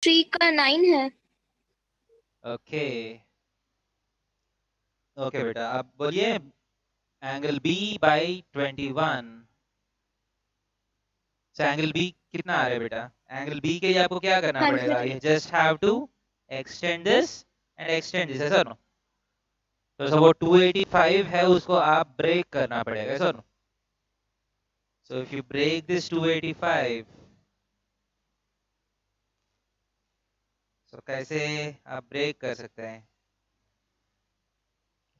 3 का 9 है। Okay okay बेटा, अब बोलिए angle B by 21। So angle B कितना आ रहा है बेटा? एंगल बी के लिए आपको क्या करना पड़ेगा? You just have to extend this and extend this, ऐसा ना? तो वो 285 है, उसको आप ब्रेक करना पड़ेगा, ऐसा ना? So if you break this 285, so कैसे आप ब्रेक कर सकते हैं?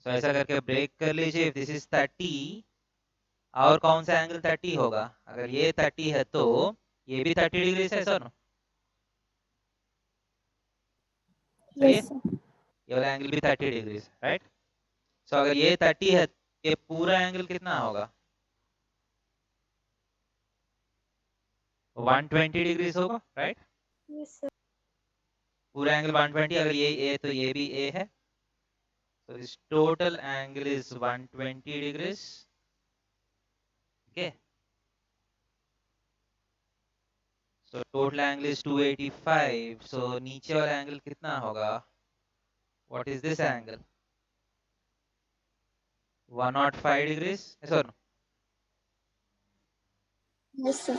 So ऐसा करके ब्रेक कर लीजिए। If this is 30, और कौन सा एंगल 30 होगा? अगर ये 30 है तो ये भी 30 डिग्री है, ऐसा ना? सही है? ये वाला एंगल भी 30 डिग्री है, राइट? सो अगर ये 30 है, ये पूरा एंगल कितना होगा? 120 डिग्री होगा, राइट? पूरा एंगल 120। अगर ये ए तो ये भी ए है, so this total angle is 120 degrees. Okay, so total angle is 285. So नीचे वाला एंगल कितना होगा? What is this angle? 105 degrees, ऐसा ना? Yes sir.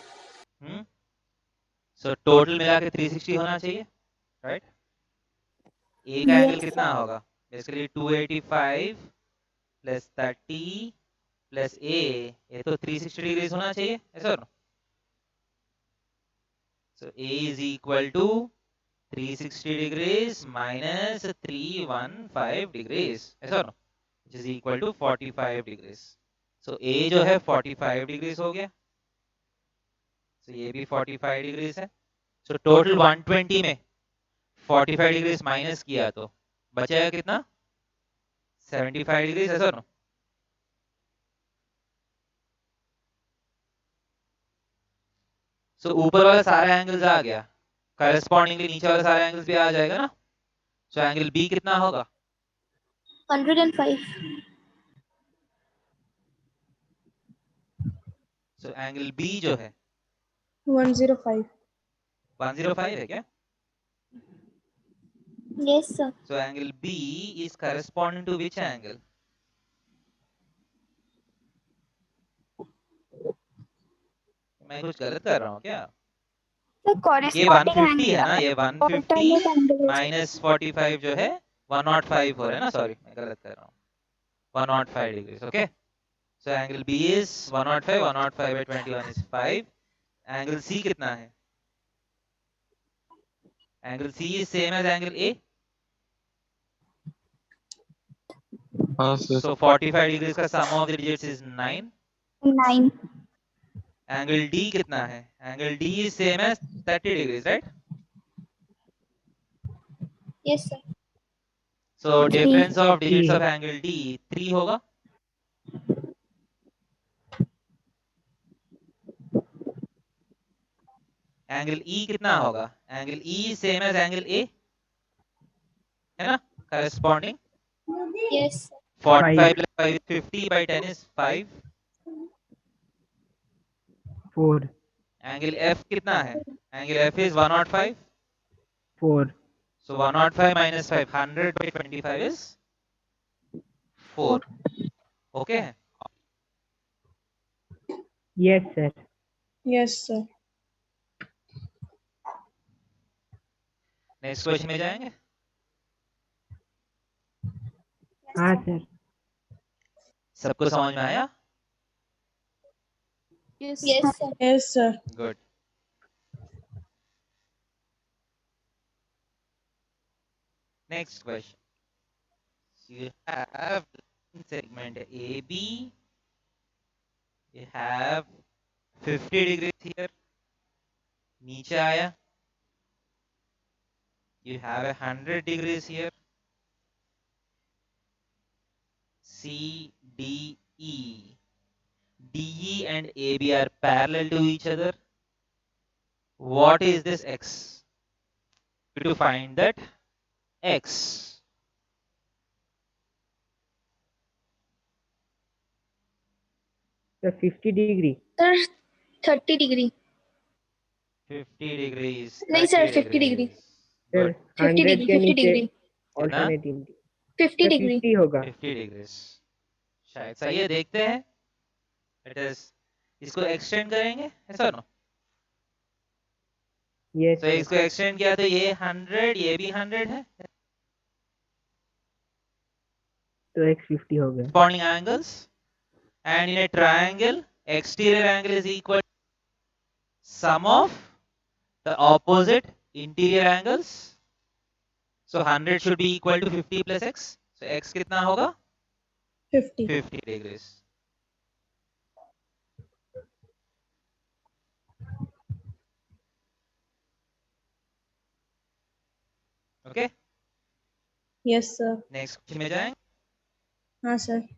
So total मिला के 360 होना चाहिए, राइट? एक एंगल कितना होगा? बेसिकली 285 प्लस 30 प्लस ए, ये तो 360 डिग्रीज होना चाहिए, ऐसा ना? So A is equal to 360 degrees minus 315 degrees, ऐसा ना? Which is equal to 45 degrees. So A जो है 45 degrees हो गया, so ये भी 45 degrees है। So total 120 में 45 degrees माइनस किया तो बचेगा कितना? 75 degrees, ऐसा ना? So ऊपर वाला सारा एंगल्स आ गया, करस्पॉन्डिंगली नीचे वाला सारा एंगल्स भी आ जाएगा ना? So एंगल बी कितना होगा? 105। So एंगल बी जो है 105। 105 है क्या? Yes sir. So angle B is corresponding to which angle? मैं कुछ गलत कर रहा हूँ क्या? ये 150 है ना? ये 150 माइनस 45 जो है 105 हो रहा है ना? सॉरी, मैं गलत कर रहा हूँ। 105 degrees, okay? So angle B is 105, 105 by 21 is 5. Angle C कितना है? Angle C is same as angle A. हाँ सर। So 45 degrees का sum of the digits is 9. 9। Angle D कितना है? Angle D is same as 30 degrees, right? Yes sir. So difference of digits of angle D 3 होगा। Angle E कितना होगा? Angle E same as angle A है ना? Corresponding. Yes 45 plus 5 is 50 by 10 is 5. 4 angle F कितना है? Angle F is 105. 4 So 105 minus 5, 100 by 25 is 4. Okay? yes sir yes sir. Next question में जाएंगे। हाँ सर सबको समझ में आया? Yes sir. Yes sir. Good. Next question, you have segment AB, you have 50 degrees here, नीचे आया, you have 100 degrees here, C, D, E. DE and AB are parallel to each other. What is this X? To find that X. sir 50 degree sir 30 degree. 50 degrees. नहीं sir 30 50 degree. Sir Good. 50 100 degree के 50 नीचे degree alternate इंडी 50 degree 50 होगा 50 degrees शायद सही है, देखते हैं। It is इसको एक्सटेंड करेंगे ऐसा ना, यस तो इसको एक्सटेंड किया तो ये 100, ये भी 100 है। तो x 50 हो गया Corresponding angles, and in a triangle exterior angle is equal to sum of the opposite interior angles. So 100 should be equal to 50 plus x. So x कितना होगा 50. 50 degrees. Okay, Yes, sir. next question में जाएं। हाँ sir.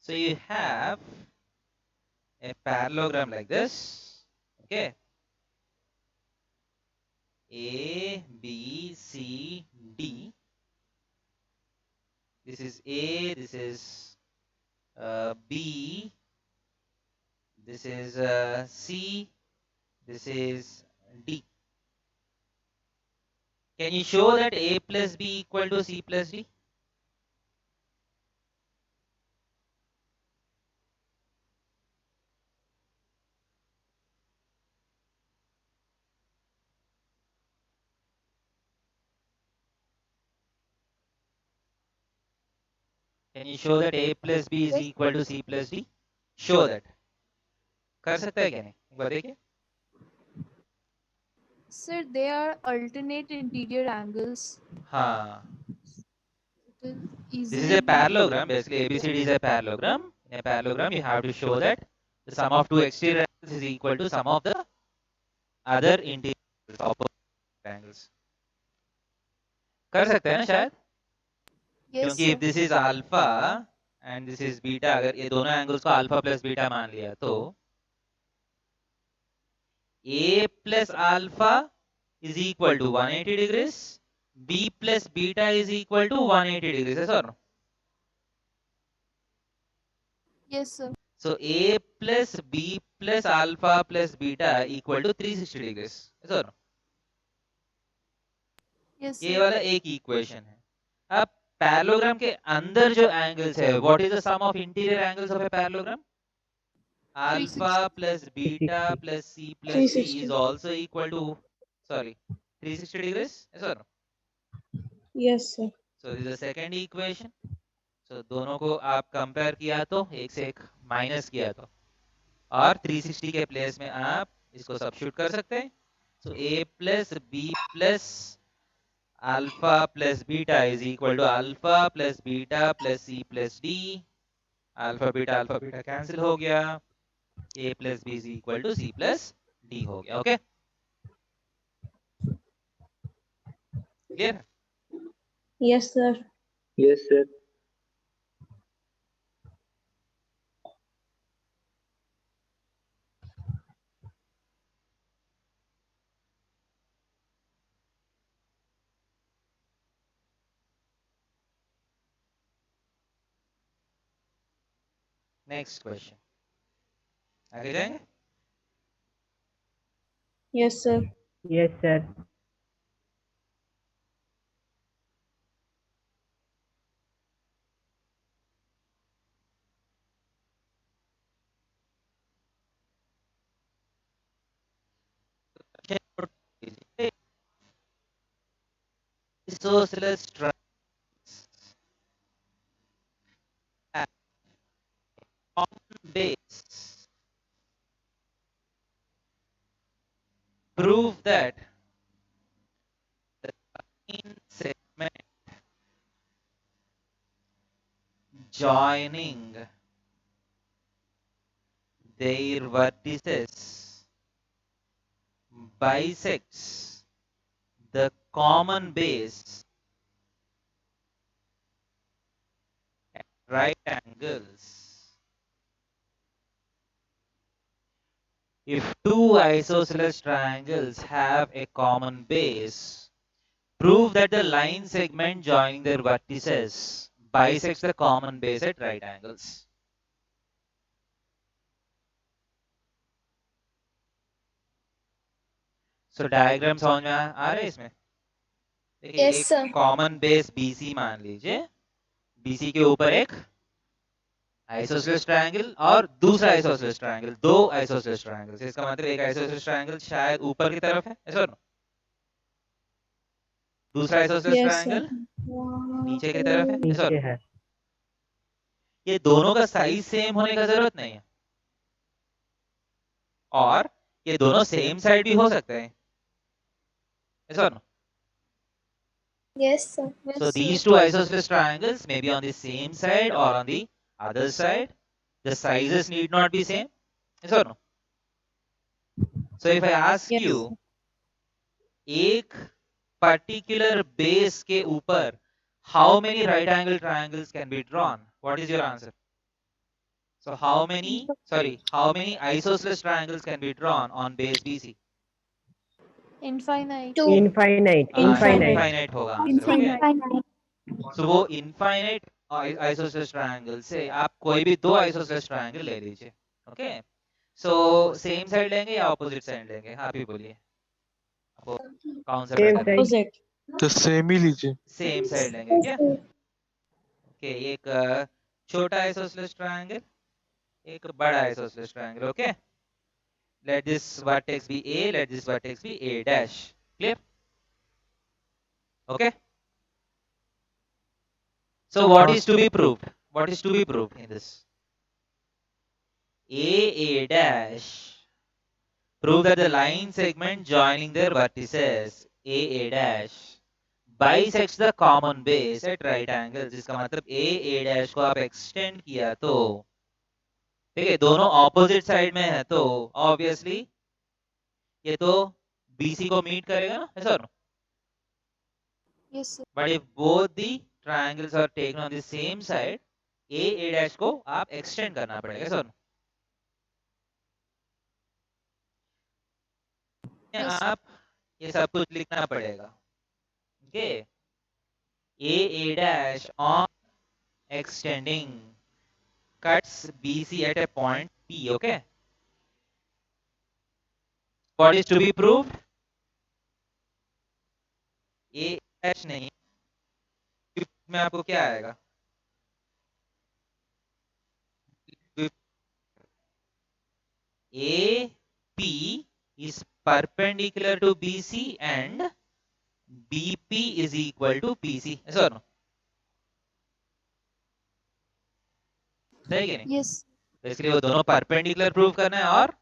So you have a parallelogram like this. Okay, A, B, C, D. This is A, this is B, this is C, this is D. Can you show that A plus B equal to C plus D? Can you show that A plus B is equal to C plus D? Show that. कर सकता है क्या नहीं? एक बार देखिए। Sir, they are alternate interior angles. हाँ. It is This is easily a parallelogram. Basically, ABCD is a parallelogram. In a parallelogram, you have to show that the sum of two exterior angles is equal to sum of the other interior opposite angles. कर सकते हैं ना शायद? yes, क्योंकि sir. if this is alpha and this is beta, अगर ये दोनों angles को alpha plus beta मान लिया तो A plus alpha is equal to 180 degrees, B plus beta is equal to 180 degrees, yes or no? Yes, sir. So A plus B plus alpha plus beta equal to 360 degrees, yes or no? Yes, ये sir. वाला एक equation है। अब parallelogram के अंदर जो angles है, what is the sum of interior angles of a parallelogram? Alpha plus beta 360. plus C plus D 360. is also equal to, sorry, 360 degrees, yes or no? Yes, sir. So this is the second equation. So दोनों को आप compare किया तो एक से एक minus किया तो, और 360 के प्लेस में आप इसको सब्स्टिट्यूट कर सकते हैं। So A plus B plus alpha plus beta is equal to alpha plus beta plus C plus D. alpha beta cancel हो गया। A plus B is equal to C plus D हो गया। Okay, clear? Yes, sir. Yes, sir. Next question, आगे जाएंगे। Yes, sir. Yes sir Isosceles triangles have common base. Prove that the line segment joining their vertices bisects the common base at right angles. If two isosceles triangles have a common base, prove that the line segment joining their vertices bisects the common base at right angles. So diagram समझ में आ रहा है इसमें? देखिए Yes, एक sir. common base BC मान लीजिए, BC के ऊपर एक आइसोसेलेस ट्रायंगल और दूसरा आइसोसेलेस ट्रायंगल, दो आइसोसेलेस ट्रायंगल्स। इसका मतलब एक आइसोसेलेस ट्रायंगल शायद ऊपर की तरफ है, ऐसा ना? दूसरा आइसोसेलेस Yes, sir. ट्रायंगल नीचे की तरफ है, ऐसा नीचे ना? है। ये दोनों का साइज सेम होने का जरूरत नहीं है, और ये दोनों सेम साइड भी हो सकते हैं, ऐसा ना? Yes, sir. So these two isosceles triangles may be on the same side or on the other side. The sizes need not be same. Yes or no? So if I ask Yes. you, एक particular base के ऊपर how many right angle triangles can be drawn? What is your answer? So how many isosceles triangles can be drawn on base BC? Infinite. Two. Infinite. Infinite होगा answer, okay? Infinite. So वो infinite isosceles triangle से आप कोई भी दो isosceles triangle ले लीजिए, okay? So same side लेंगे या opposite side लेंगे? आप ही बोलिए, आपको कौन सा Same better है? side. Opposite. तो सेम ही लीजिए। Same side लेंगे क्या? Okay, एक छोटा isosceles triangle, एक बड़ा isosceles triangle, okay? Let this vertex be A, let this vertex be A dash. Clear? Okay? So what is to be proved? What is to be proved in this? A dash. Prove that the line segment joining their vertices A dash bisects the common base at right angles. जिसका मतलब A dash को आप extend किया तो, ठीक है, दोनों opposite side में है तो obviously ये तो BC को meet करेगा ना, ऐसा ना? Yes, sir. But if both the triangles are taken on the same side, A dash को आप extend करना पड़ेगा, ऐसा ना? Yes. आप ये सब कुछ लिखना पड़ेगा, okay? A dash on extending cuts BC at a point P, okay? What is to be proved? A dash नहीं, में आपको क्या आएगा? AP is perpendicular to BC and BP is equal to PC, ऐसा ना? सही है नहीं? Yes. Basically वो दोनों perpendicular prove करना है और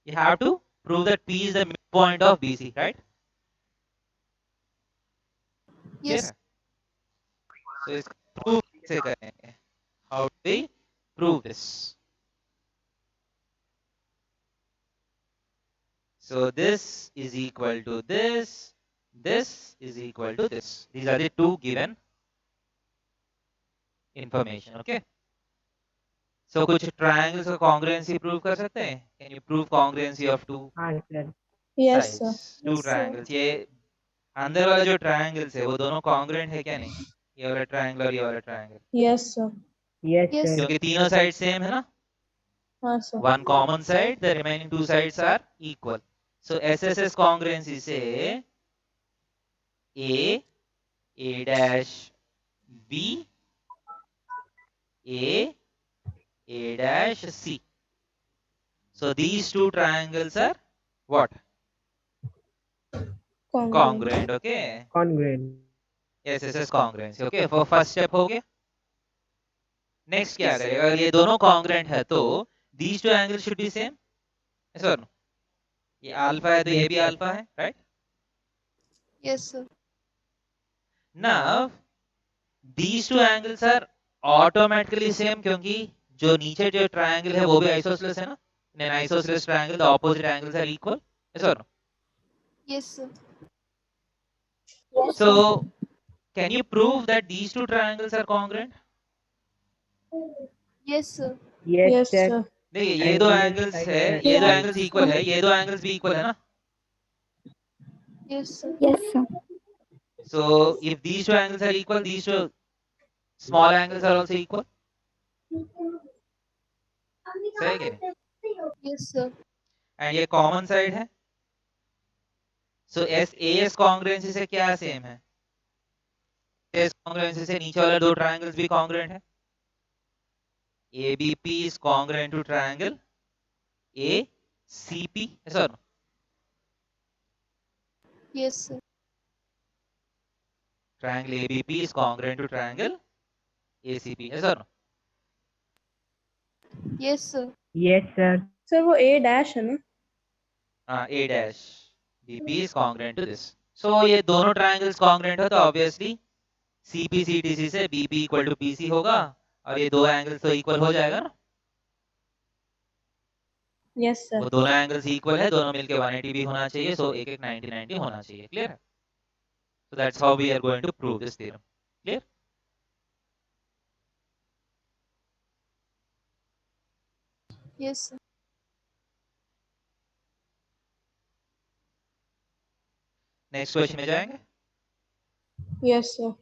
you have to prove that P is the midpoint of BC, right? Yes. So इसका proof कैसे करेंगे? How do we prove this? So this is equal to this. This is equal to this. These are the two given information. Okay. So कुछ triangles का congruency prove कर सकते हैं? Can you prove congruency of two हाँ sir. Yes, sir. sides? Two Yes, sir. triangles. ये अंदर वाला जो triangles है वो दोनों congruent है क्या नहीं? ये वाला triangle और ये वाला triangle. Yes, sir. Yes Yes. sir. क्योंकि तीनों sides same है ना? हाँ, sir. One common side, the remaining two sides are equal. So SSS congruency से A dash B, A dash C. So these two triangles are what? Congruent, okay? Congruent. SSS congruency, okay? For first step हो गया. Next क्या करेगा? अगर ये दोनों congruent है तो these two angles should be same. ऐसा ना? ये alpha है तो ये भी alpha है, right? Yes, sir. Now these two angles are automatically same क्योंकि जो नीचे जो triangle है वो भी isosceles है ना? In an isosceles triangle, the opposite angles are equal. Yes or no? Yes, sir. So can you prove that these two triangles are congruent? Yes, sir. Yes, Yes, sir. sir. देखिए ये दो Angle angles side है, है, ये दो Yeah. angles equal है, ये दो angles भी equal है ना? Yes, sir. Yes, sir. So if these two angles are equal, these two Small angles are also equal. सही कि नहीं? Yes, sir. एंड ये कॉमन साइड है, सो एस एस कॉन्ग्रुएंसी से क्या सेम है? एस कॉन्ग्रुएंसी से नीचे वाले दो ट्रायंगल्स भी कॉन्ग्रुएंट है. ABP is congruent to triangle ACP. Yes or no? Yes, sir. Triangle ABP is congruent to triangle ACP. Yes or no? Yes, sir. Yes, sir. Sir वो A dash है ना? A dash BP is congruent to this. So ये दोनों triangles congruent हो तो obviously CP CTC से BP equal to PC होगा और ये दो angles तो equal हो जाएगा ना? Yes sir. वो दोनों angles equal है, दोनों मिलके 180 भी होना चाहिए, so एक एक 90 90 होना चाहिए. Clear है? So that's how we are going to prove this theorem. Clear? Yes, sir. Next question में जाएंगे. Yes sir.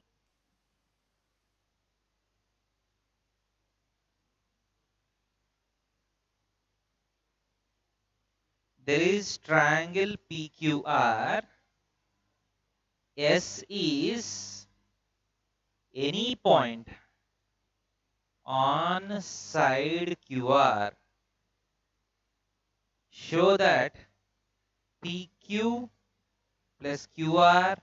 There is triangle PQR. S is any point on side QR. Show that PQ plus QR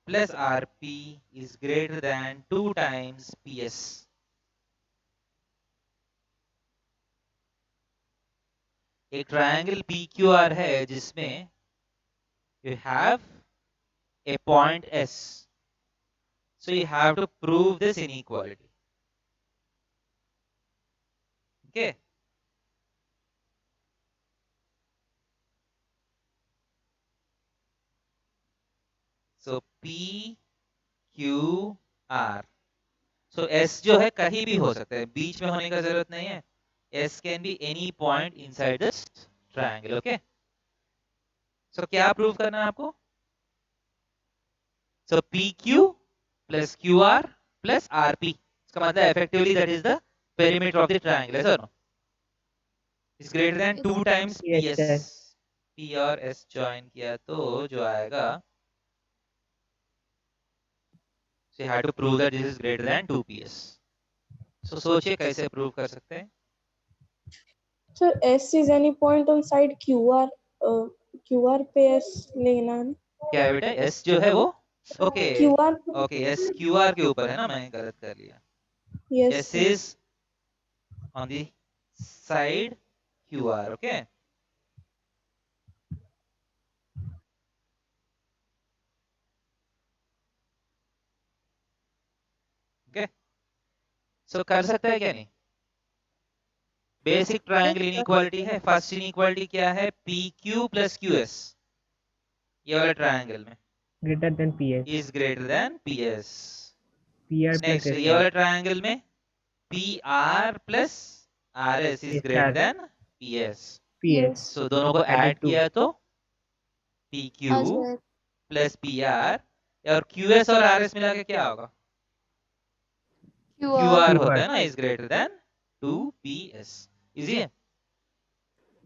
plus RP is greater than 2 times PS. एक triangle PQR है जिसमें you have a point S. So you have to prove this inequality. Okay. So P Q R. So S जो है कहीं भी हो सकता है, बीच में होने का जरूरत नहीं है. S can be any point inside this triangle. Okay. So क्या प्रूव करना है आपको? So PQ plus QR plus RP. इसका मतलब effectively that is the perimeter of the triangle. Yes or no? Is greater than 2 times Yes, sir. PS. P और S join किया तो जो आएगा, so you have to prove that this is greater than 2 PS. So सोचिए कैसे prove कर सकते हैं? Sir S is any point on side QR. QR पे S लेना है. क्या है बेटा? S जो है वो okay QR. Okay S QR के ऊपर है ना, मैंने गलत कर लिया. Yes S is on the side QR. Okay. Okay. So कर सकता है क्या नहीं? बेसिक ट्रायंगल इनइक्वालिटी है. फर्स्ट इनइक्वालिटी क्या है? PQ plus QS. ये वाला ट्रायंगल में Greater than PS. is greater than PS. PR plus next ये SR. वाला ट्रायंगल में PR plus RS is greater than PS. PS. So दोनों को Added ऐड two. किया तो PQ As well. plus PR और QS और RS मिला के क्या होगा? QR. QR QR. होता है ना, is greater than 2PS. Easy है?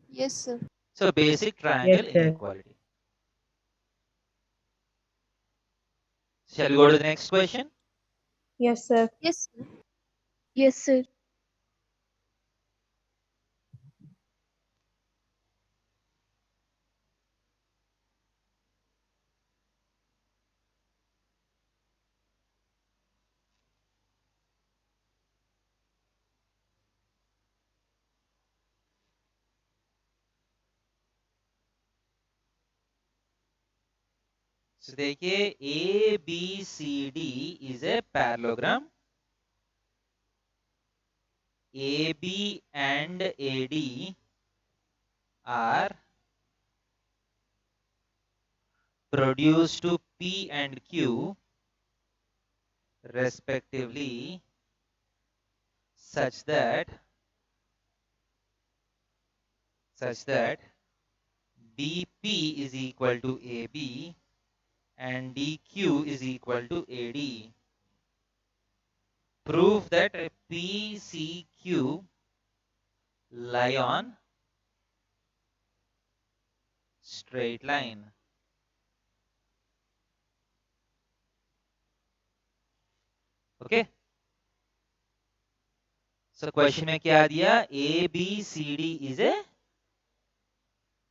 Yes, sir. So basic triangle Yes, sir. inequality. Shall we go to the next question? Yes sir. Yes, sir. Yes, sir. So देखिए ABCD is a parallelogram. AB and AD are produced to P and Q respectively such that BP is equal to AB and DQ is equal to AD. prove that PCQ lie on straight line. Okay. So question में क्या दिया? ABCD is a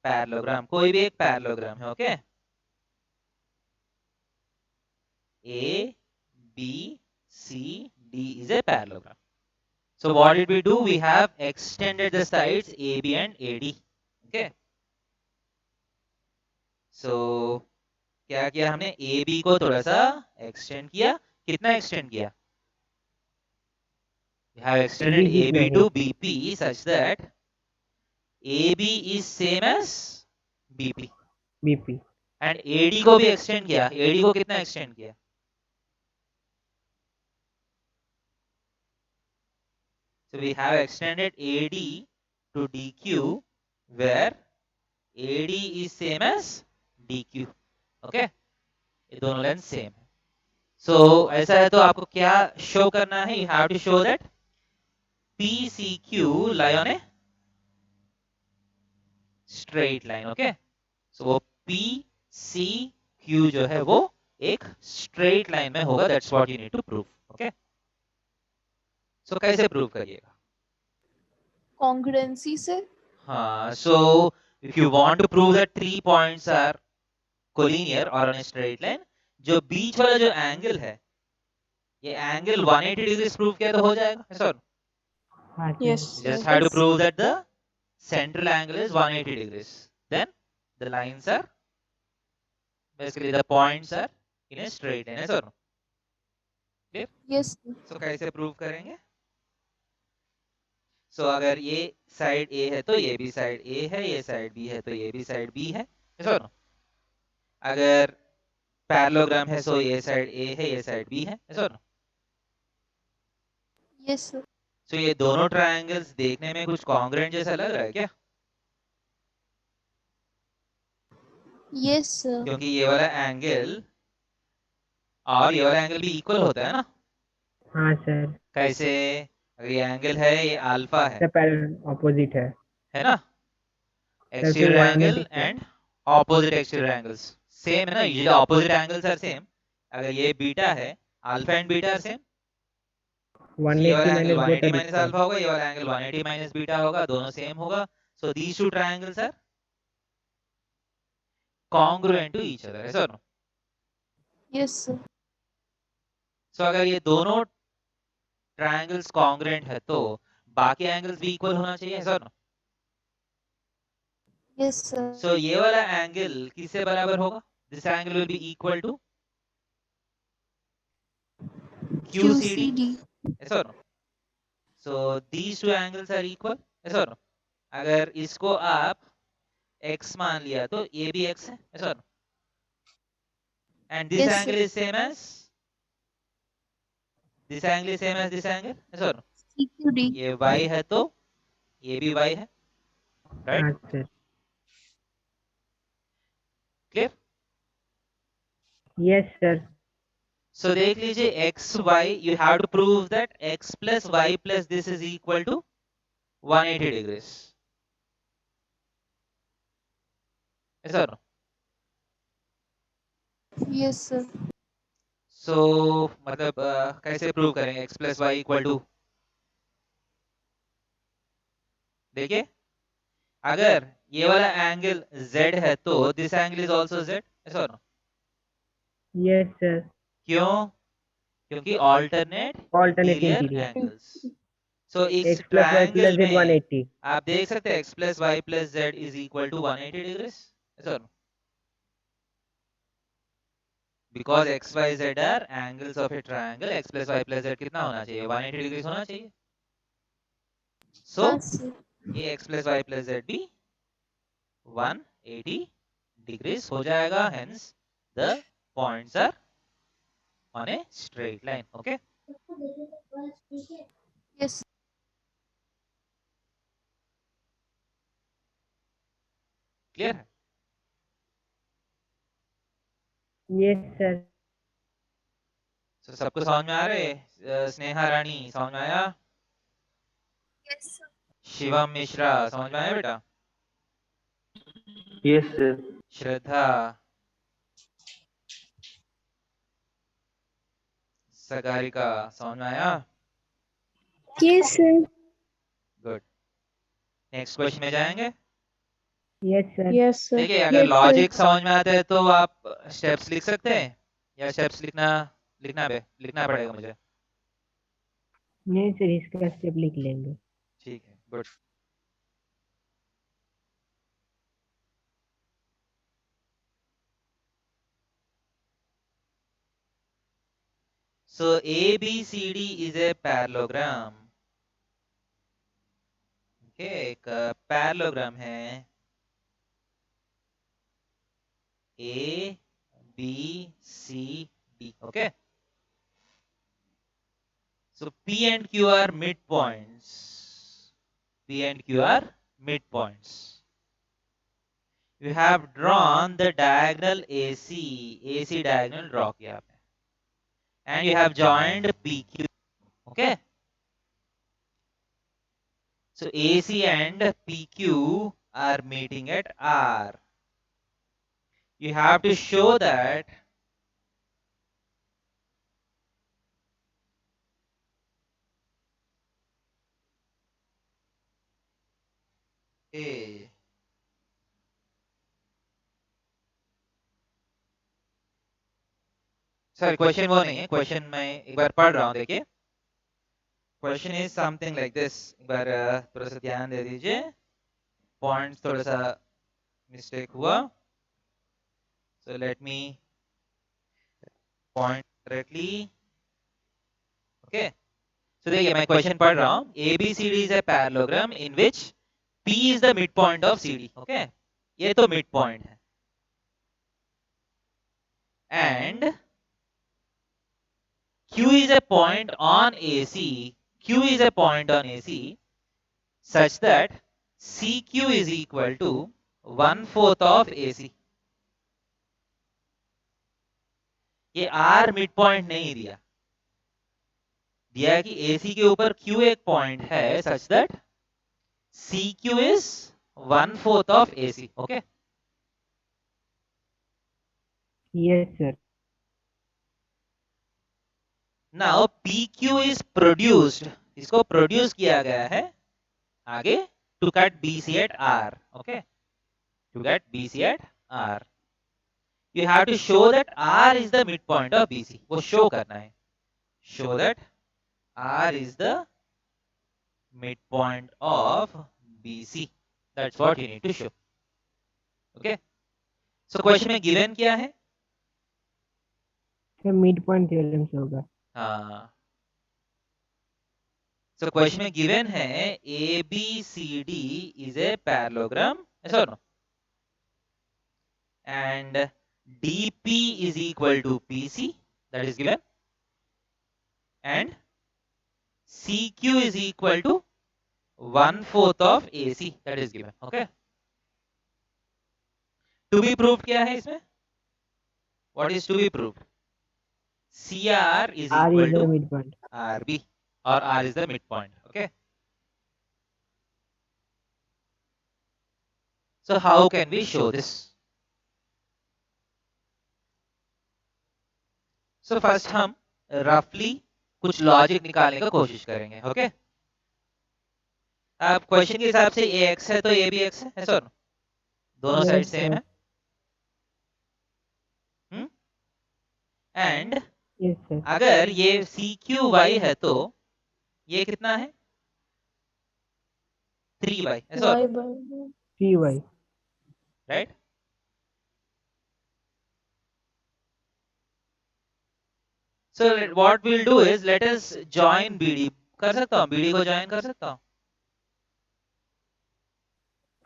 parallelogram. कोई भी एक parallelogram है. Okay. ABCD is a parallelogram. So what did we do? We have extended the sides AB and AD. Okay. So क्या किया हमने? AB को थोड़ा सा extend किया. कितना extend किया? We have extended AB AB to BP such that AB is same as BP. BP. And AD को भी extend किया. AD को कितना extend किया? So we have extended AD to DQ where AD is same as DQ. Okay? ये दोनों length same है. So ऐसा है तो आपको क्या शो करना है? You have to show that PCQ lie on a straight line. Okay? So वो PCQ जो है वो एक straight line में होगा. That's what you need to prove. Okay? So कैसे prove करिएगा? Congruency से. हाँ. So if you want to prove that 3 points are collinear or on a straight line, जो बीच वाला जो एंगल है, ये एंगल 180 डिग्रीज प्रूव किया तो हो जाएगा. सर हाँ sir. Yes, you just sir. have to prove that the central angle is 180 degrees. Then the lines are basically the points are in a straight line. Sir Yes. sir. so कैसे prove करेंगे? So अगर ये side A है तो ये भी side A है, ये साइड B है तो ये भी साइड B है. सर अगर पैरेललोग्राम है so ये साइड A है, ये साइड B है. Sir Yes. sir. तो ये दोनों ट्रायंगल्स देखने में कुछ कॉन्ग्रुएंट जैसा लग रहा है क्या? Yes. sir. क्योंकि ये वाला एंगल और ये वाला एंगल भी इक्वल होता है ना. हाँ सर. कैसे? अगर ये एंगल है, ये अल्फा है, ऑपोजिट है ना? फिर एक्सटीरियर 180 एंगल है. And opposite exterior angles same है ना. Usually opposite angles are same. अगर ये बीटा है, alpha and beta are same. ये 180 वाला angle minus 180 both are minus equal. Alpha होगा, ये वाला एंगल 180 माइनस बीटा होगा. दोनों सेम होगा. So these two triangles are congruent to each other. ऐसा ना? Yes. sir. सो अगर ये दोनों ट्रायंगल्स कॉन्ग्रुएंट है तो बाकी एंगल्स भी इक्वल होना चाहिए. ऐसा ना? Yes. sir. सो ये वाला एंगल किससे बराबर होगा? This angle will be equal to QCD. QCD. ऐसा ना? So these two angles are equal. ऐसा ना? अगर इसको आप x मान लिया तो ये भी x है. ऐसा ना? And this Yes, angle sir. Is same as this angle is same as this angle. ऐसा ना? CQD. ये y है तो ये भी y है. राइट? हाँ sir. Clear? Yes sir. So देख लीजिए X Y. You have to prove that x plus Y plus this is equal to 180 degrees. ऐसा ना? Yes. sir. सो मतलब कैसे प्रूव करेंगे x plus y equal to? देखिए अगर ये वाला एंगल z है तो this angle is also z. ऐसा ना? Yes sir. क्यों? क्योंकि alternate interior interior. Angles. So इस x plus y plus triangle z में 180. आप देख सकते हैं x प्लस वाई प्लस z is equal to 180 degrees. ऐसा ना? Because x y z are angles of a triangle. X plus Y plus Z कितना होना चाहिए? 180 डिग्रीज होना चाहिए. So Yes. sir. ये X plus Y plus Z भी 180 डिग्रीज हो जाएगा. Hence the points are on a straight line. Okay? Yes. Clear है? Yes sir. So सबको समझ में आ रहे हैं? स्नेहा रानी समझ में आया? Yes, sir. शिवम मिश्रा समझ में आया बेटा? Yes, sir. श्रद्धा, सगारिका समझ में आया? Yes, sir. Good. Next question में जाएंगे। Yes, sir. Yes, sir. देखिए अगर Yes, sir. लॉजिक समझ में आता है तो आप स्टेप्स लिख सकते हैं या स्टेप्स लिखना पड़ेगा मुझे? नहीं सर, इसका स्टेप लिख लेंगे। ठीक है, good. So ABCD is a parallelogram. Okay, एक पैरेललोग्राम है A B C D. Okay. So P and Q are midpoints. P and Q are midpoints. You have drawn the diagonal AC diagonal draw किया आपने, and you have joined PQ. Okay. So AC and PQ are meeting at R. You have to show that A sir question वो नहीं है, question मैं एक बार पढ़ रहा हूँ, देखिए। Question is something like this, एक बार थोड़ा सा ध्यान दे दीजिए, पॉइंट थोड़ा सा मिस्टेक हुआ, so let me point correctly. Okay, so देखिए मैं क्वेश्चन पढ़ रहा हूँ। ABCD is a parallelogram in which P is the mid point of CD. Okay, ये तो मिड पॉइंट है, and Q is a point on AC. Q is a point on AC such that CQ is equal to 1/4 of AC. ये R mid point नहीं दिया, दिया कि AC के ऊपर Q एक पॉइंट है such that CQ is 1/4 of AC. Okay. Yes, sir. Now PQ is produced. इसको प्रोड्यूस किया गया है आगे to cut BC at R. Okay. To get BC at R. You have to show that R is the midpoint of BC. वो show करना है. Show that R is the midpoint of BC. That's what you need to show. Okay. So question में given क्या है? Sir mid point theorem से होगा। हाँ. So question में given है ABCD is a parallelogram. Yes or no? And DP is equal to PC. That is given. And CQ is equal to 1/4 of AC. That is given. Okay. To be proved क्या है इसमें? What is to be proved? CR is R equal is the to midpoint. RB, or R is the midpoint. Okay. So how can we show this? So first हम roughly कुछ logic निकालने का कोशिश करेंगे. Okay. अब question के हिसाब से AX है तो A भी X है, सर? दोनों साइड सेम है. And Yes, sir. अगर ये CQY है तो ये कितना है? 3Y. ऐसा Y by CY. Right? So what we'll do is let us join BD. कर सकता हूँ, BD को ज्वाइन कर सकता हूँ.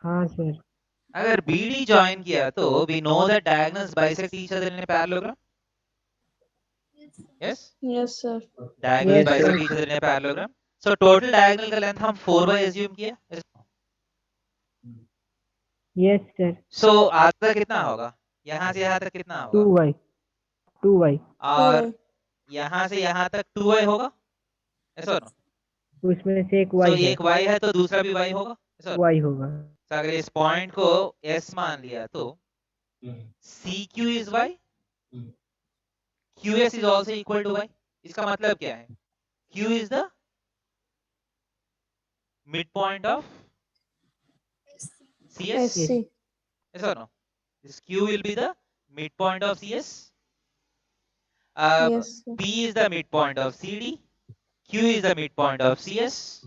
हाँ सर। अगर BD ज्वाइन किया तो we know that diagonals bisect each other in a parallelogram. Yes? yes, sir. Diagonals Yes, bisect sir. each other in a parallelogram. So total diagonal का length हम 4y assume किया. Yes, sir. So आधा कितना होगा? यहाँ से यहाँ तक कितना होगा? 2y. 2y. और यहाँ से यहाँ तक 2y होगा, ऐसा और उसमें से एक सो y है, एक y है तो दूसरा भी y होगा, ऐसा और y होगा। तो अगर इस पॉइंट को s मान लिया तो CQ is y, QS is also equal to y। इसका मतलब क्या है? Q is the midpoint of CS, SC. yes or no? This Q will be the midpoint of CS. Yes, sir. P is the midpoint of CD, Q is the midpoint of CS.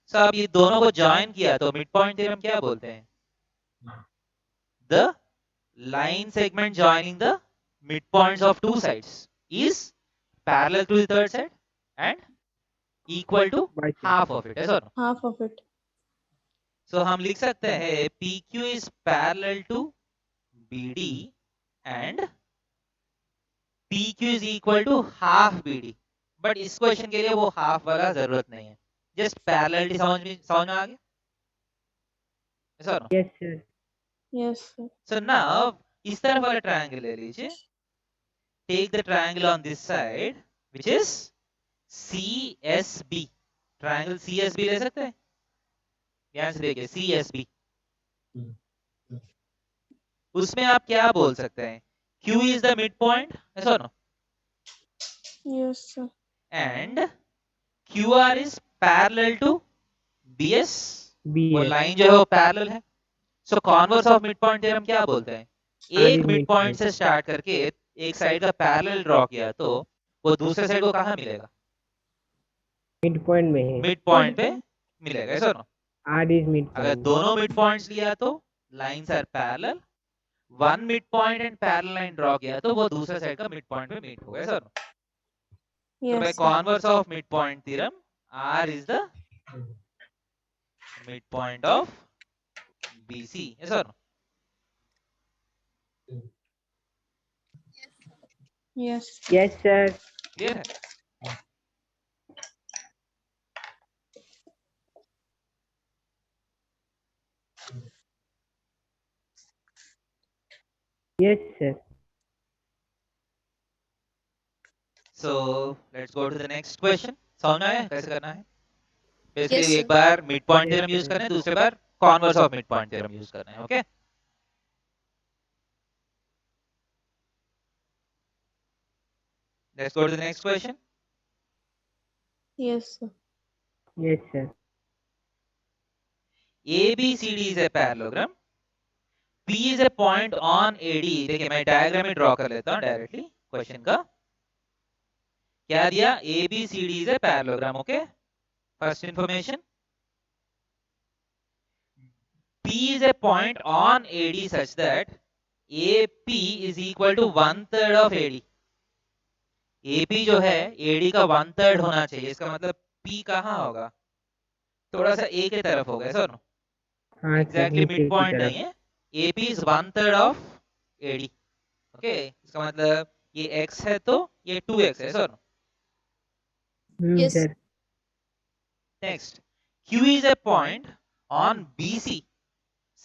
So अब ये दोनों को join किया तो midpoint theorem क्या बोलते हैं? The line segment joining the midpoints of two sides is parallel to the third side and equal to y से। half of it, yes or no? Half of it. So हम लिख सकते हैं PQ is parallel to BD and PQ is equal to half BD। But इस question के लिए वो half वाला जरूरत नहीं है, जस्ट पैरेललिटी समझ में आ गया, ऐसा ना? Yes, sir. Yes, sir. So now इस तरफ वाला ट्रायंगल ले लीजिए, take the triangle on this side which is CSB। Triangle CSB ले सकते हैं, ध्यान से देखिए CSB। उसमें आप क्या बोल सकते हैं? Q is the midpoint, ऐसा ना? Yes, sir. And QR is parallel to BS, वो BS. लाइन जो है वो पैरेलल है। So converse of mid point theorem क्या बोलते हैं? एक मिड पॉइंट से स्टार्ट करके एक साइड का पैरेलल ड्रॉ किया तो वो दूसरे साइड को कहाँ मिलेगा? मिड पॉइंट में है। मिड पॉइंट पे मिलेगा, ऐसा ना? R is mid अगर point. दोनों मिड पॉइंट्स लिया तो lines are parallel, one mid point and parallel line draw किया तो वो दूसरे साइड का मिड पॉइंट पे मीट होगा, ऐसा ना? So by Yes, sir. converse of midpoint theorem, R is the midpoint of BC, yes or no? Yes. Yes, sir. Clear है? Yes, sir. So let's go to the next question। समझ में आया कैसे करना है? Basically Yes, sir. एक बार mid point Yes, theorem use sir. करना है, दूसरे बार converse of mid point theorem use करना है, okay? Let's go to the next question। Yes, sir. Yes, sir. ABCD is a parallelogram, P is a point on AD। देखिए मैं diagram में draw कर लेता हूँ डायरेक्टली क्वेश्चन का। क्या दिया? ABCD is a parallelogram, okay? First information, P is a point on AD such that AP is equal to 1/3 of AD। AP जो है AD का 1/3 होना चाहिए, इसका मतलब P कहाँ होगा? थोड़ा सा A के तरफ होगा, ऐसा ना? हाँ, एग्जैक्टली नीचे मिड की पॉइंट तरफ। नहीं है, AP is 1/3 of AD, okay? इसका मतलब ये x है तो ये 2x है, ऐसा ना? Yes. sir. Next, Q is a point on BC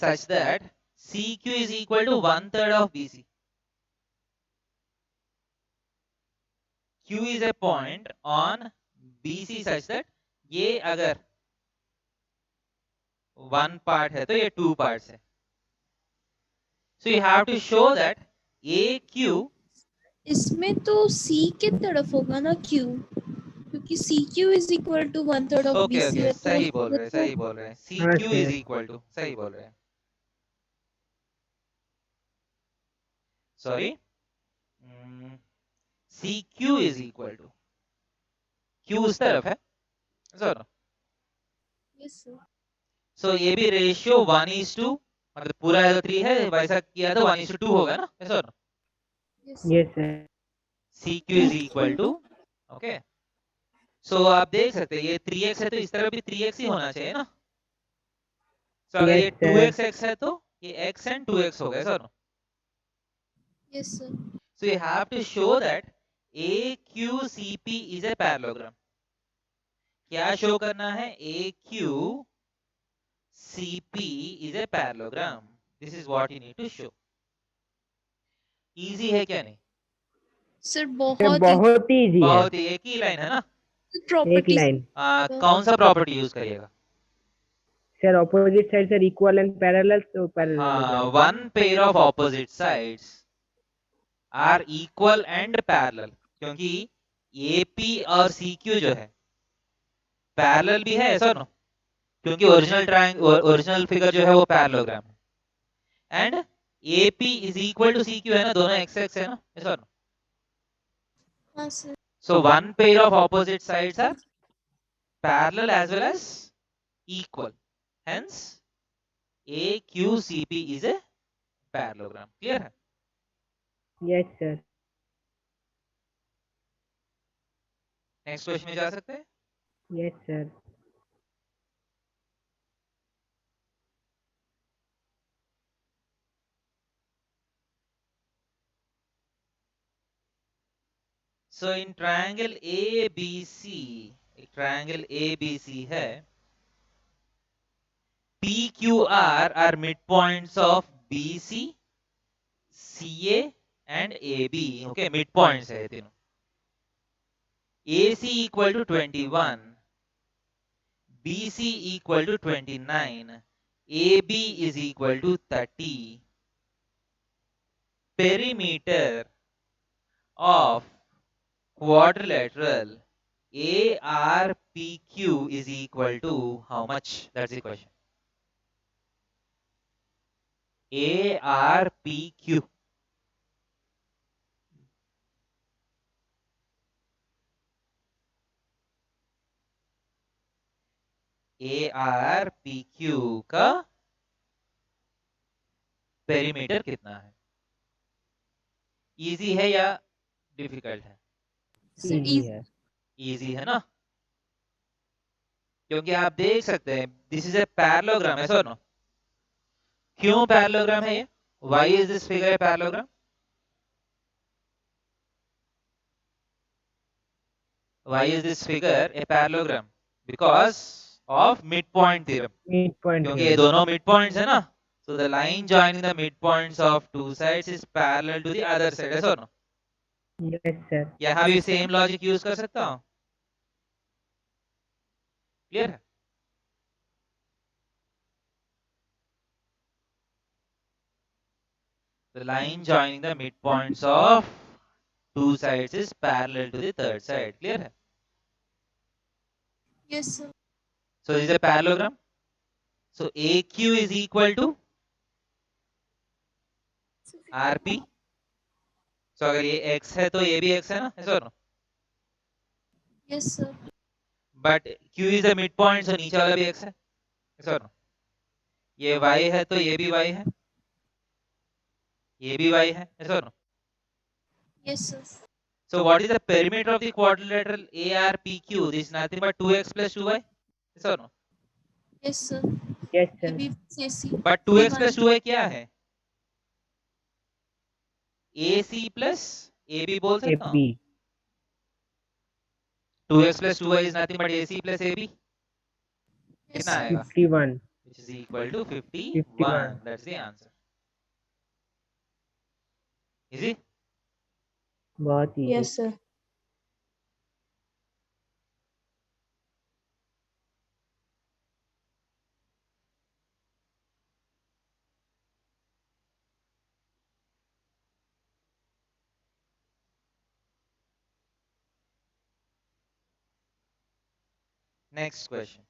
such that CQ is equal to 1/3 of BC। Q is a point on BC such that ये अगर 1 part है तो ये 2 parts है। So you have to show that AQ, इसमें तो C के तरफ होगा ना Q, क्योंकि CQ is equal to 1/3 of okay BC okay है तो सही बोल उसमें रहे हैं, तो सही बोल रहे हैं, हाँ, CQ is sir. equal to, सही बोल रहे हैं, sorry, CQ is equal to, Q उस तरफ है, सर। Yes, sir. सो ये भी रेशियो 1:2, मतलब पूरा है तो 3 है, वैसा किया तो 1:2 होगा ना, sir? Yes, sir. Yes, sir. CQ is equal to, okay? So आप देख सकते हैं ये 3x है तो इस तरफ भी 3x ही होना चाहिए ना। सो अगर ये Yes, sir. 2x है तो ये x and 2x हो गए, sir. Yes, sir. So you have to show that AQCP is a parallelogram। क्या शो करना है? AQCP is a parallelogram। This is what you need to show। Easy है क्या नहीं? सर सर बहुत बहुत ही इजी है, बहुत ही, एक ही लाइन है ना। एक प्रॉपर्टी लाइन। कौन सा प्रॉपर्टी यूज करिएगा? Sir opposite side sir equal and parallel, तो हाँ, parallelogram. One pair of opposite sides are equal and parallel, क्योंकि एपी और सीक्यू जो है पैरेलल भी है, ऐसा ना, क्योंकि ओरिजिनल फिगर जो है वो पैरेललोग्राम है। And AP is equal to CQ है ना, दोनों एक्स एक्स है ना, ऐसा ना। हाँ sir. So one pair of opposite sides are parallel as well as equal. Hence, AQCP is a parallelogram. Clear है? Yes sir. नेक्स्ट क्वेश्चन में जा सकते हैं। Yes sir. So in triangle ABC, एक triangle ABC है, PQR are midpoints of BC, CA and AB. Okay, midpoints है ये तीनों। AC equal to 21, BC equal to 29, AB is equal to 30. Perimeter of quadrilateral ARPQ is equal to how much? That's the question. ARPQ. ARPQ का perimeter कितना है? Easy है या difficult है? Sir easy है। इजी है ना, क्योंकि आप देख सकते हैं दिस इज ए पैरेललोग्राम, ऐसा ना। क्यों पैरेललोग्राम है ये? Why is this figure a parallelogram? Why is this figure a parallelogram? Because of midpoint theorem. midpoint क्योंकि ये दोनों midpoints है ना, so the line joining the midpoints of two sides is parallel to the other side, ऐसा ना? Yes sir. यहाँ भी same logic use कर सकता हूँ। Clear है? The line joining the midpoints of two sides is parallel to the third side. Clear है? Yes sir. So this is a parallelogram. So AQ is equal to RP. So अगर ये X है तो ये भी X है ना, ऐसा ना? Yes sir. But Q is the midpoint, so नीचे वाला भी X है, ऐसा ना? ये Y है तो ये भी Y है, ये भी Y है, ऐसा ना? Yes sir. So what is the perimeter of the quadrilateral ARPQ? This is nothing but 2x plus 2y, ऐसा ना? Yes sir. यस ये सर। भी AC But 2x plus 2y क्या है? AC plus AB बोल सकता हूँ। AB. 2x plus 2y is nothing but AC plus AB. कितना आएगा? 51। Which is equal to 51. 51. That's the answer. Easy? बहुत ही। Yes sir. Next question.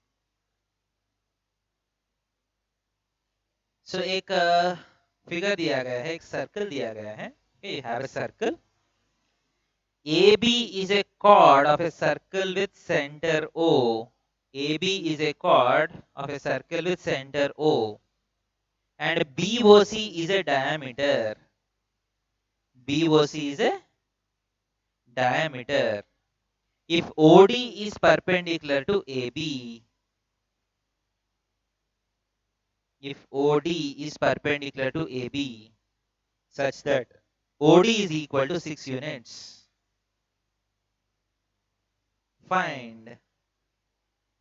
So एक फिगर दिया गया है, एक सर्कल दिया गया है. Okay, you have a circle. AB is a chord of a circle with center O. AB is a chord of a circle with center O. And BOC is a diameter. BOC is a diameter. If OD is perpendicular to AB, if OD is perpendicular to AB such that OD is equal to 6 units, find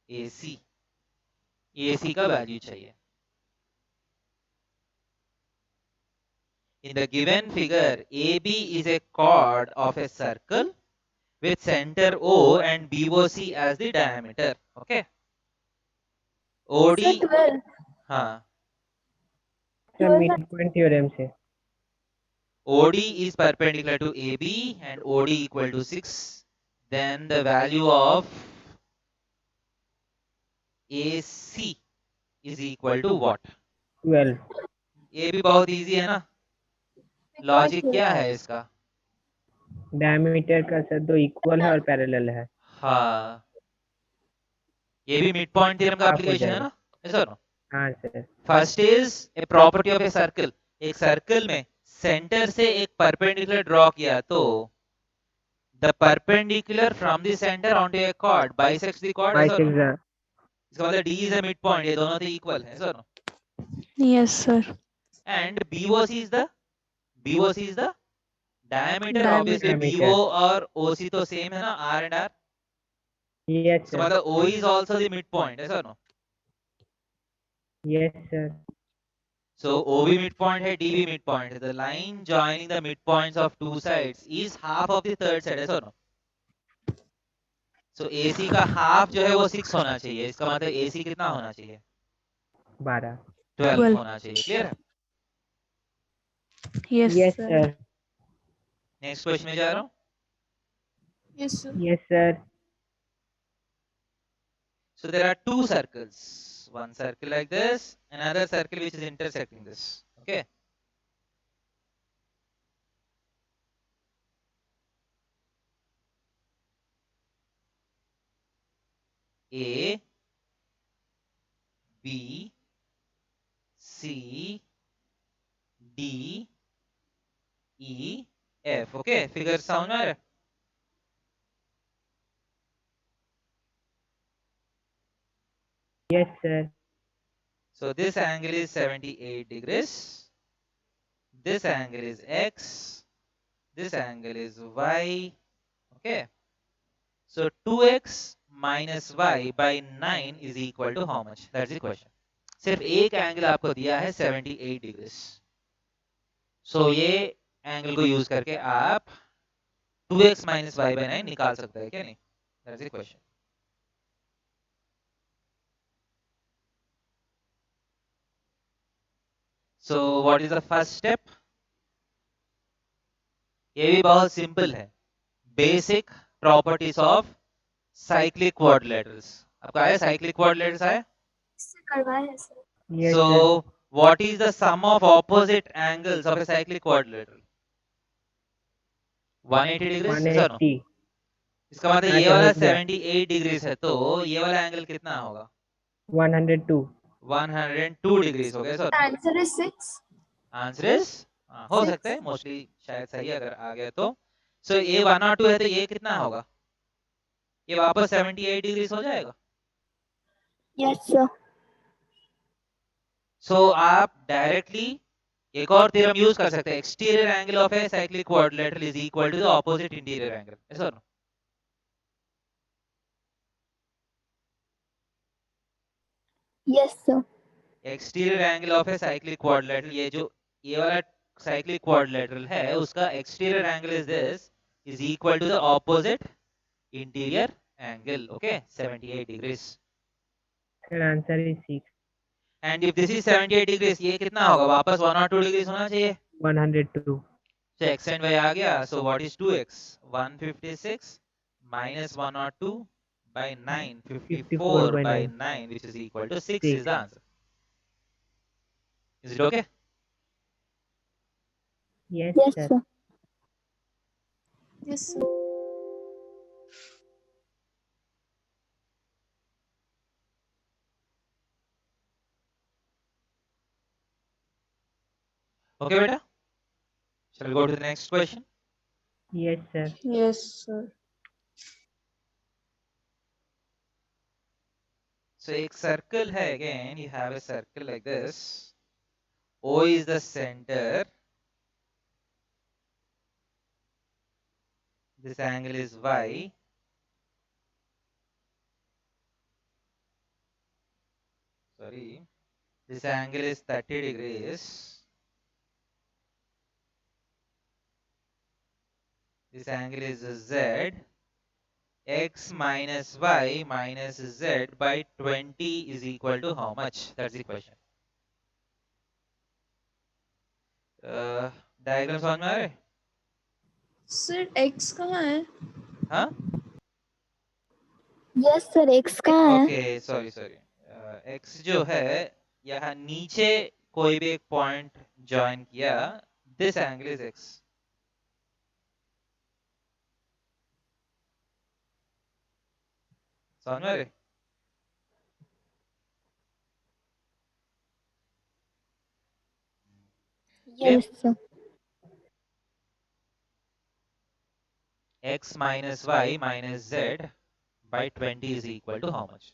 AC. AC का value चाहिए. In the given figure, AB is a chord of a circle with center O and BOC as the diameter. Okay. OD, Sir, 12. हाँ, sir 12 mid point theorem से OD is perpendicular to AB and OD equal to 6. Then the value of AC is equal to what? 12 ये भी बहुत easy है ना. Logic क्या है इसका? डायमीटर का सर दो इक्वल है और पैरेलल है. हाँ, ये भी मिड पॉइंट थ्योरम का Half हो एप्लीकेशन है जाएगा. ना. ऐसा ना. हाँ sir. First is a property of a circle. एक सर्कल में सेंटर से एक परपेंडिकुलर ड्रॉ किया तो the perpendicular from the centre on to a chord bisects the chord. ऐसा ना. बाइसेक्ट इसका मतलब D is a mid point. ये दोनों तो इक्वल है. ऐसा ना. Yes, sir. And BOC is the diameter. Diameter. Obviously BO और OC तो सेम है ना. R and R. यस इसका सर. मतलब O is also the midpoint. ऐसा ना. Yes sir. So OB midpoint है, DB midpoint है. The line joining the midpoints of two sides is half of the third side. ऐसा ना. So AC का half जो है वो 6 होना चाहिए. इसका मतलब AC कितना होना चाहिए? 12. 12 होना चाहिए. क्लियर है? Yes, yes sir. Sir. Next question में जा रहा हूँ. Yes, sir. Yes sir. So there are two circles. One circle like this, another circle which is intersecting this. Okay. A, B, C, D, E, F. Okay, figure sound में आ रहा है? Yes sir. So this angle is 78 degrees. This angle is X. This angle is Y. Okay. So 2x minus y by 9 is equal to how much? That's the question. सिर्फ एक angle आपको दिया है 78 degrees. सो ये angle को use करके आप 2x minus y by 9 निकाल सकते हैं क्या? नहीं. That's the question. So what is the first step? ये भी बहुत सिंपल है. Basic properties of cyclic quadrilaterals. आपको आया साइक्लिक क्वाड्रिलेटरल्स आया? करवाया sir. Yes So sir. what is the sum of opposite angles of a cyclic quadrilateral? 180 degrees. ऐसा ना. 180. इसका मतलब ये अच्छा, वाला हो गया. 78 डिग्रीज है तो ये वाला एंगल कितना होगा? 102. 102 डिग्रीज हो गया. Sir answer is 6. Answer is हो सकता है मोस्टली शायद सही अगर आ गया तो. सो ये 102 है तो ये कितना होगा? ये वापस 78 डिग्रीज हो जाएगा. Yes sir. सो आप डायरेक्टली एक और थ्योरम यूज कर सकते हैं. Exterior angle of a cyclic quadrilateral is equal to the opposite interior angle. ऐसा ना. Yes sir. Exterior angle of a cyclic quadrilateral. ये वाला साइक्लिक क्वाड्रिलेटरल है उसका exterior angle is this is equal to the opposite interior angle. Okay, 78 degrees. Sir answer is 6. And if this is 78 degrees ये कितना होगा? वापस 102 degrees होना चाहिए. 102. So x and y आ गया. So what is 2x? 156 minus 102 by 9. 54 by 9 which is equal to 6 is the answer. Is it okay? Yes yes sir. Sir. Yes, sir. Okay, beta. Shall we go to the next question? Yes sir. Yes sir. So एक circle है. Again you have a circle like this. O is the center. This angle is y. Sorry. This angle is 30 degrees. This angle is Z. X minus Y minus Z by 20 is equal to how much? That's the question. Diagram समझ में आ रहे? Sir x कहाँ है? हाँ? Yes sir x कहाँ है? Okay, sorry. X जो है यहाँ नीचे कोई भी एक पॉइंट ज्वाइन किया, this angle is X. समझ में आ रहे? Yes sir X minus Y minus Z by 20 is equal to how much?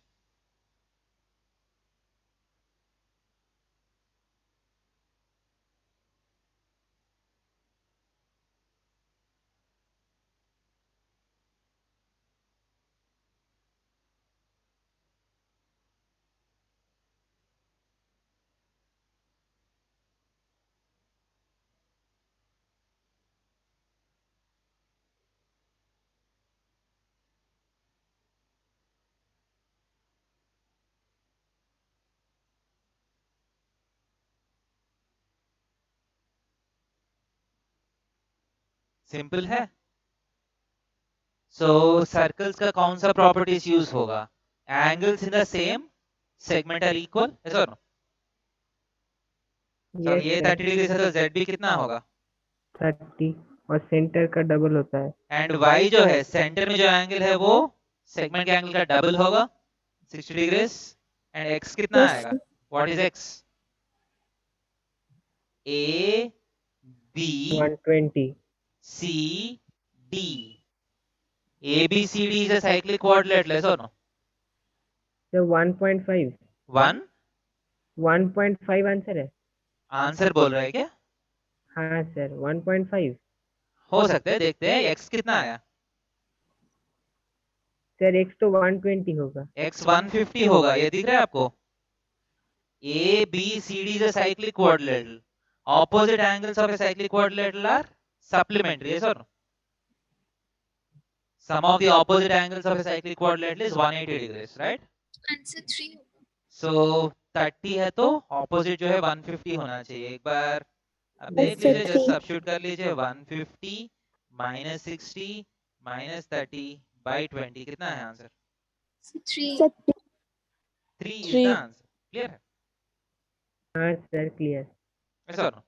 Simple है. So circles का कौन सा properties यूज होगा? Angles in the same segment are equal, yes or no? So Yes, ये sir. 30 degree से तो Z भी कितना होगा? 30 और सेंटर का डबल होता है. एंड Y जो है सेंटर में जो एंगल है वो सेगमेंट के एंगल का डबल होगा 60 डिग्रीज. एंड X कितना Yes, आएगा? What is X? A B 120. C D. A B C D is a cyclic quadrilateral, yes or no? So 1.5. 1.5 answer है. आंसर बोल रहा है क्या? हाँ सर 1.5. हो सकता है, देखते हैं. X कितना आया? सर x तो 120 होगा. X 150 होगा. ये दिख रहा है आपको? A B C D is a cyclic quadrilateral. Opposite angles of a cyclic quadrilateral are supplementary, yes or no? Sum of the opposite angles of a cyclic quadrilateral is 180 degrees, right? Answer 3 होगा. So 30 है तो opposite जो है 150 होना चाहिए. एक बार आप देख Answer लीजिए, just 3. substitute कर लीजिए. 150 minus 60 minus 30 by 20 कितना है answer? 3. Sir 3 is the 3. answer. Clear है? हाँ sir clear. Yes or no?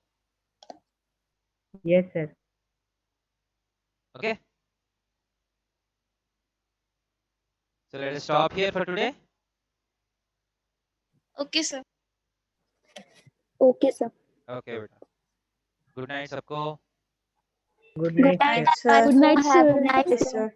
Yes sir. Okay. So let us stop here for today. Okay sir. Okay sir. Okay बेटा. Good night सबको. Good good night night sir. sir. Good night have a sir. Nice Yes, sir.